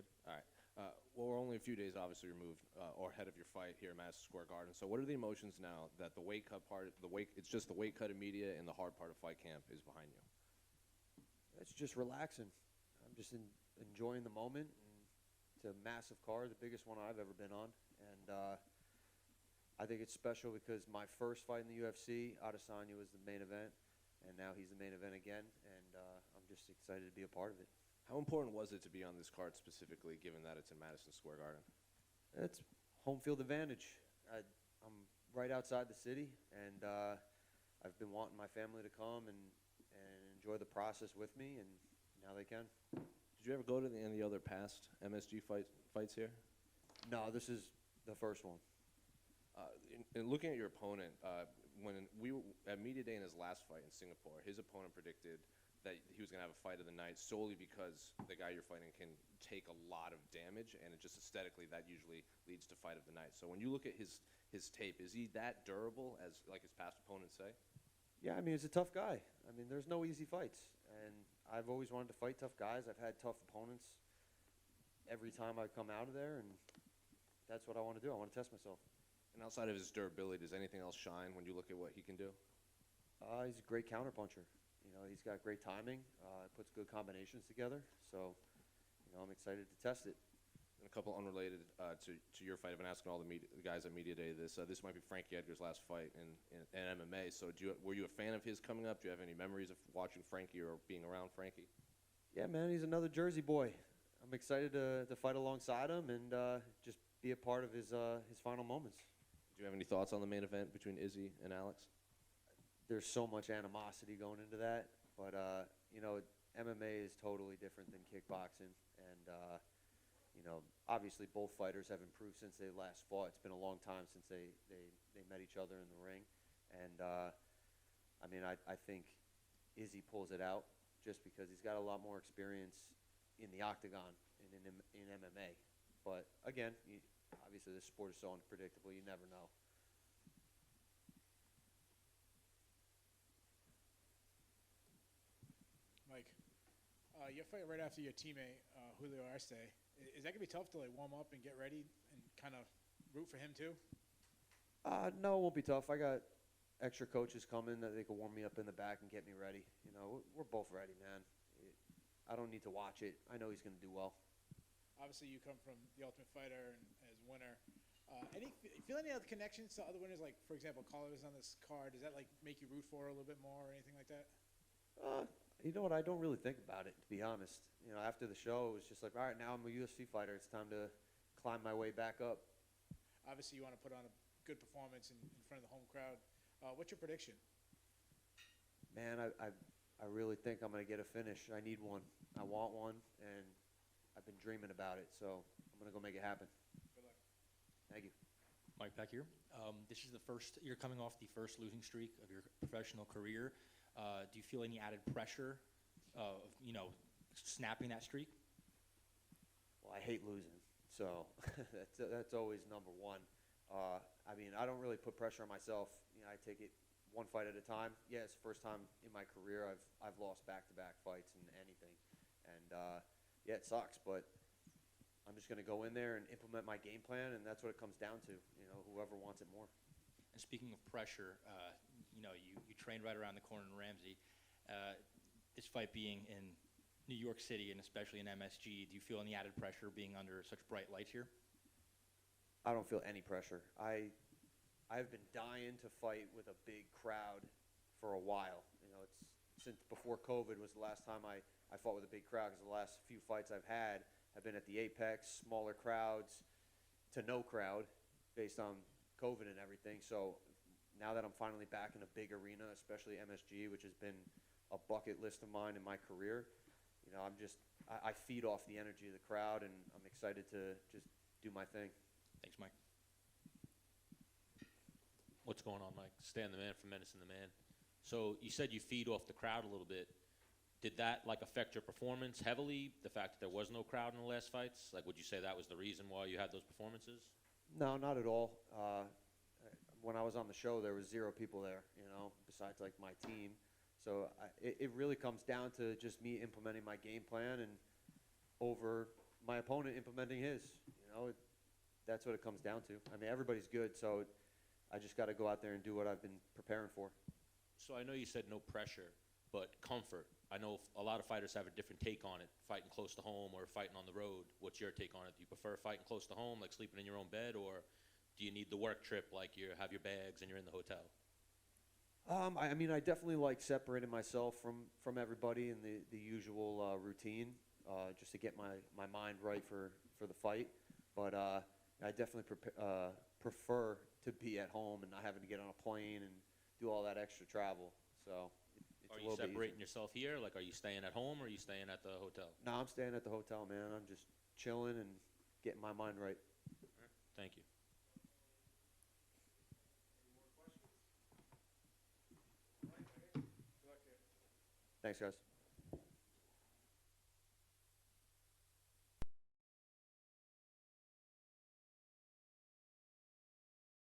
good? All right. Well, we're only a few days, obviously, removed or ahead of your fight here at Madison Square Garden. So, what are the emotions now that the weight cut part, it's just the weight cut immediate, and the hard part of fight camp is behind you? It's just relaxing. I'm just enjoying the moment. And it's a massive card, the biggest one I've ever been on, and I think it's special because my first fight in the UFC, Adesanya was the main event, and now he's the main event again, and I'm just excited to be a part of it. How important was it to be on this card specifically, given that it's in Madison Square Garden? It's home field advantage. I'm right outside the city, and I've been wanting my family to come and enjoy the process with me, and now they can. Did you ever go to any other past MSG fights here? No, this is the first one. In looking at your opponent, when we were at media day in his last fight in Singapore, his opponent predicted that he was going to have a fight of the night solely because the guy you're fighting can take a lot of damage, and it just aesthetically that usually leads to fight of the night. So when you look at his tape, is he that durable as like his past opponents say? Yeah, I mean, he's a tough guy. I mean, there's no easy fights, and I've always wanted to fight tough guys. I've had tough opponents every time I come out of there, and that's what I want to do. I want to test myself. And outside of his durability, does anything else shine when you look at what he can do? He's a great counterpuncher. You know, he's got great timing. Puts good combinations together. So, you know, I'm excited to test it. And a couple unrelated to your fight. I've been asking all the guys at media day this. This might be Frankie Edgar's last fight in MMA. So, were you a fan of his coming up? Do you have any memories of watching Frankie or being around Frankie? Yeah, man, he's another Jersey boy. I'm excited to fight alongside him and just be a part of his final moments. Do you have any thoughts on the main event between Izzy and Alex? There's so much animosity going into that, but you know, MMA is totally different than kickboxing, and you know, obviously both fighters have improved since they last fought. It's been a long time since they met each other in the ring, and I mean, I think Izzy pulls it out just because he's got a lot more experience in the octagon and in MMA. But again, obviously this sport is so unpredictable, you never know. Mike, your fight right after your teammate, Julio Arce, is that going to be tough to like warm up and get ready and kind of root for him too? No, it won't be tough. I got extra coaches coming that they can warm me up in the back and get me ready. You know, we're both ready, man. I don't need to watch it. I know he's going to do well. Obviously, you come from the Ultimate Fighter and as winner. Feel any other connections to other winners? Like, for example, Carlos on this card. Does that like make you root for her a little bit more or anything like that? You know what? I don't really think about it, to be honest. You know, after the show, it was just like, all right, now I'm a UFC fighter. It's time to climb my way back up. Obviously, you want to put on a good performance in front of the home crowd. What's your prediction? Man, I really think I'm going to get a finish. I need one. I want one, and I've been dreaming about it, so I'm going to go make it happen. Good luck. Thank you. Mike Peck here. This is the first, you're coming off the first losing streak of your professional career. Do you feel any added pressure of, you know, snapping that streak? Well, I hate losing, so that's always number one. I mean, I don't really put pressure on myself. You know, I take it one fight at a time. Yeah, it's the first time in my career I've lost back-to-back fights in anything, and yeah, it sucks, but I'm just going to go in there and implement my game plan, and that's what it comes down to. You know, whoever wants it more. And speaking of pressure, you know, you trained right around the corner in Ramsey. This fight being in New York City and especially in MSG, do you feel any added pressure being under such bright lights here? I don't feel any pressure. I've been dying to fight with a big crowd for a while. You know, it's since before COVID was the last time I fought with a big crowd, because the last few fights I've had have been at the Apex, smaller crowds to no crowd based on COVID and everything. So now that I'm finally back in a big arena, especially MSG, which has been a bucket list of mine in my career, you know, I feed off the energy of the crowd, and I'm excited to just do my thing. Thanks, Mike. What's going on, Mike? Stan the Man from Menace and the Man. So you said you feed off the crowd a little bit. Did that like affect your performance heavily? The fact that there was no crowd in the last fights? Like, would you say that was the reason why you had those performances? No, not at all. When I was on the show, there was 0 people there, you know, besides like my team. So it really comes down to just me implementing my game plan, and over my opponent implementing his. That's what it comes down to. I mean, everybody's good, so I just got to go out there and do what I've been preparing for. So I know you said no pressure, but comfort. I know a lot of fighters have a different take on it, fighting close to home or fighting on the road. What's your take on it? Do you prefer fighting close to home, like sleeping in your own bed, or do you need the work trip, like you have your bags and you're in the hotel? I mean, I definitely like separating myself from everybody in the usual routine, just to get my mind right for the fight. But I definitely prefer to be at home and not having to get on a plane and do all that extra travel. So it's Are a you little bit separating easier. yourself here? Like, are you staying at home or are you staying at the hotel? No, I'm staying at the hotel, man. I'm just chilling and getting my mind right. Thank you. Thanks, guys.